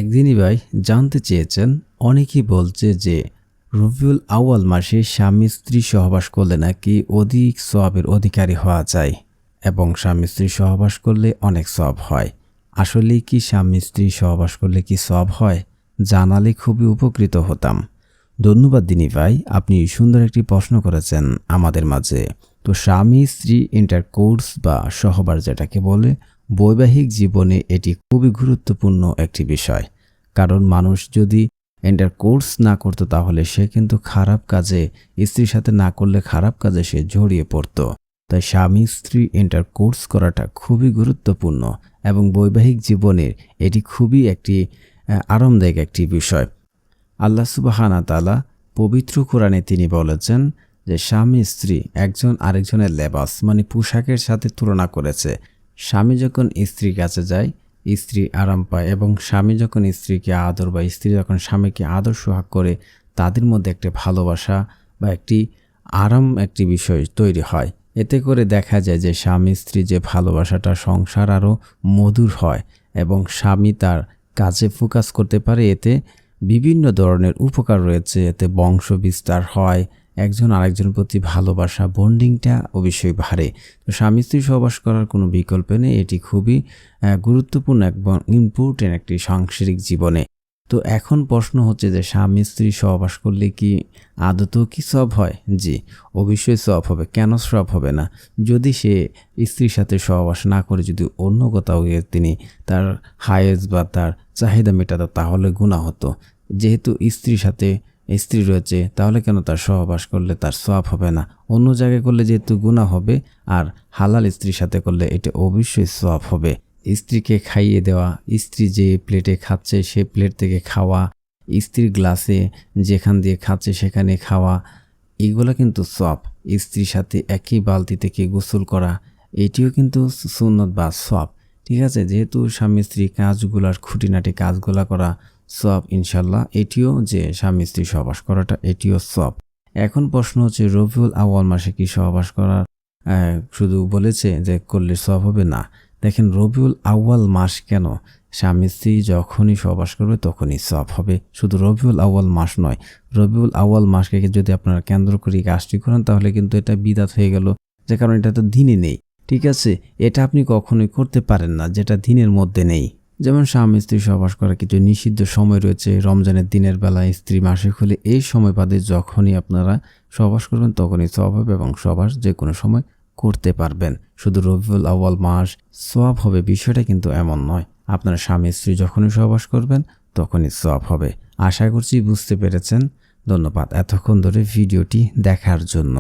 একদিনই ভাই জানতে চেয়েছেন, অনেকেই বলছে যে রবিউল আউয়াল মাসে স্বামী স্ত্রী সহবাস করলে নাকি অধিক সওয়াবের অধিকারী হওয়া যায় এবং স্বামী স্ত্রী সহবাস করলে অনেক সওয়াব হয়। আসলেই কি স্বামী স্ত্রী সহবাস করলে কি সওয়াব হয়? জানালে খুবই উপকৃত হতাম। ধন্যবাদ দিনী ভাই, আপনি সুন্দর একটি প্রশ্ন করেছেন আমাদের মাঝে। তো স্বামী স্ত্রী ইন্টারকোর্স বা সহবাস যেটাকে বলে, বৈবাহিক জীবনে এটি খুবই গুরুত্বপূর্ণ একটি বিষয়। কারণ মানুষ যদি ইন্টারকোর্স না করতো তাহলে সে কিন্তু খারাপ কাজে, স্ত্রীর সাথে না করলে খারাপ কাজে সে জড়িয়ে পড়তো। তাই স্বামী স্ত্রী ইন্টারকোর্স করাটা খুবই গুরুত্বপূর্ণ এবং বৈবাহিক জীবনের এটি খুবই একটি আরামদায়ক একটি বিষয়। আল্লাহ সুবহানাহু ওয়া তাআলা পবিত্র কোরআনে তিনি বলেছেন যে স্বামী স্ত্রী একজন আরেকজনের লেবাস মানে পোশাকের সাথে তুলনা করেছে। স্বামী যখন স্ত্রীর কাছে যায় স্ত্রী আরাম পায় এবং স্বামী যখন স্ত্রীকে আদর বা স্ত্রী যখন স্বামীকে আদর সোহাগ করে তাদের মধ্যে একটা ভালোবাসা বা একটি আরাম একটি বিষয় তৈরি হয়। এতে করে দেখা যায় যে স্বামী স্ত্রী যে ভালোবাসাটা সংসার আরও মধুর হয় এবং স্বামী তার কাজে ফোকাস করতে পারে। এতে বিভিন্ন ধরনের উপকার রয়েছে। এতে বংশ বিস্তার হয়, একজন আরেকজনের প্রতি ভালোবাসা বন্ডিংটা অবশ্যই বাড়ে। তো স্বামী স্ত্রী সহবাস করার কোনো বিকল্প নেই, এটি খুবই গুরুত্বপূর্ণ এবং ইম্পর্টেন্ট একটি সাংসারিক জীবনে। তো এখন প্রশ্ন হচ্ছে যে স্বামী স্ত্রী সহবাস করলে কি আদতেও কি সওয়াব হয়? জি, অবশ্যই সওয়াব হবে। কেন সওয়াব হবে না? যদি সে স্ত্রীর সাথে সহবাস না করে যদি অন্য কোথাও গিয়ে তিনি তার হায়েজ বা তার চাহিদা মেটাতো তাহলে গুনাহ হতো। যেহেতু স্ত্রীর সাথে স্ত্রী রয়েছে তাহলে কেন তার সহবাস করলে তার সওয়াব হবে না? অন্য জায়গায় করলে যেহেতু গুনাহ হবে, আর হালাল স্ত্রীর সাথে করলে এটা অবশ্যই সওয়াব হবে। স্ত্রীকে খাইয়ে দেওয়া, স্ত্রী যে প্লেটে খাচ্ছে সে প্লেট থেকে খাওয়া, স্ত্রীর গ্লাসে যেখান দিয়ে খাচ্ছে সেখানে খাওয়া, এগুলো কিন্তু সওয়াব। স্ত্রীর সাথে একই বালতি থেকে গোসল করা, এটিও কিন্তু সুন্নত বা সওয়াব। ঠিক আছে, যেহেতু স্বামী স্ত্রী কাজগুলার খুঁটিনাটি কাজগুলা করা সওয়াব ইনশাল্লাহ, এটিও যে স্বামী স্ত্রী সহবাস করাটা এটিও সওয়াব। এখন প্রশ্ন হচ্ছে রবিউল আউয়াল মাসে কি সহবাস করার শুধু বলেছে যে করলে সওয়াব হবে? না, দেখেন রবিউল আউয়াল মাস কেন, স্বামী স্ত্রী যখনই সহবাস করবে তখনই সওয়াব হবে। শুধু রবিউল আউয়াল মাস নয়, রবিউল আউয়াল মাসকে যদি আপনারা কেন্দ্র করে কাজটি করেন তাহলে কিন্তু এটা বিদআত হয়ে গেল, যে কারণ এটা তো দিনে নেই। ঠিক আছে, এটা আপনি কখনোই করতে পারেন না যেটা দিনের মধ্যে নেই। যেমন স্বামী স্ত্রী সহবাস করার কিছু নিষিদ্ধ সময় রয়েছে। রমজানের দিনের বেলা স্ত্রী মাসিক হলে এই সময় বাদে যখনই আপনারা সহবাস করবেন তখনই সওয়াব হবে এবং সহবাস যে কোনো সময় করতে পারবেন। শুধু রবিউল আউয়াল মাস সওয়াব হবে বিষয়টা কিন্তু এমন নয়। আপনারা স্বামী স্ত্রী যখনই সহবাস করবেন তখনই সওয়াব হবে। আশা করছি বুঝতে পেরেছেন। ধন্যবাদ এতক্ষণ ধরে ভিডিওটি দেখার জন্য।